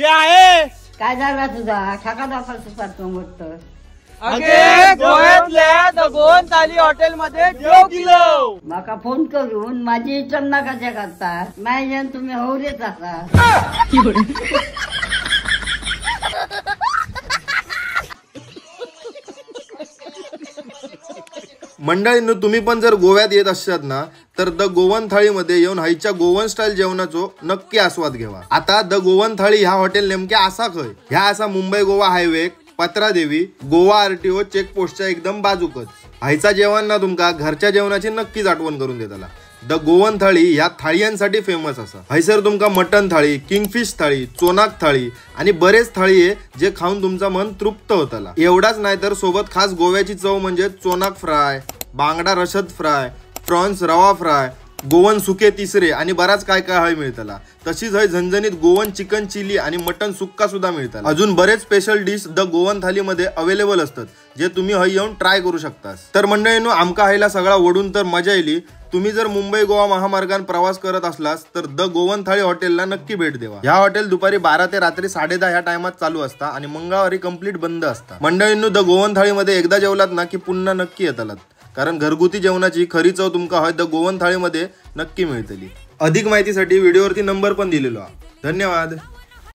काय झाला तुझा छका दाखल करतो मोठं अगे गोव्यातल्या द गोवन थाली हॉटेल मध्ये जेव केलो. माका फोन करून माझी इचना कशा करतात नाही तुम्ही होरेच असा. मंडळींनो तुम्ही पण जर गोव्यात येत असतात ना तर द गोवन थाळीमध्ये येऊन हायच्या गोवन स्टाईल जेवणाचो नक्की आस्वाद घ्यावा. आता द गोवन थाळी ह्या हॉटेल नेमक्या असा खय ह्या असा मुंबई गोवा हायवे पत्रादेवी गोवा RTO चेकपोस्टच्या एकदम बाजूकच. हायचा जेवण ना तुमका घरच्या जेवणाची नक्कीच आठवण करून देताला. द गोवन थाळी ह्या थाळीयांसाठी फेमस असा. हैसर तुमका मटन थाळी, किंगफिश थाळी, चोनाक थाळी आणि बरेच थाळी आहे जे खाऊन तुमचा मन तृप्त होताला. एवढाच नाही तर सोबत खास गोव्याची चव म्हणजे चोनाक फ्राय, बांगडा रशद फ्राय, प्रॉन्स रवा फ्राय, गोवन सुके तिसरे आणि बराच काय काय हय मिळताला. तशीच हय झणझणीत गोवन चिकन चिली आणि मटन सुक्का सुद्धा मिळतात. अजून बरेच स्पेशल डिश द गोवन थालीमध्ये अवेलेबल असतात जे तुम्ही हय येऊन ट्राय करू शकता. तर मंडळींनो आमका हायला सगळा ओढून तर मजा येईल. तुम्ही जर मुंबई गोवा महामार्गाने प्रवास करत असलास तर द गोवन थाळी हॉटेलला नक्की भेट द्यावा. ह्या हॉटेल दुपारी 12 ते रात्री 10:30 ह्या टायमात चालू असता आणि मंगळवारी कंप्लीट बंद असता. मंडळींनो द गोवन थाळीमध्ये एकदा जेवलात ना की पुन्हा नक्की येतालात कारण घरगुती जेवणाची खरी चव तुमका हय द गोवन थाळीमध्ये नक्की मिळतली. अधिक माहितीसाठी व्हिडिओवरती नंबर पण दिलेलो आहे. धन्यवाद.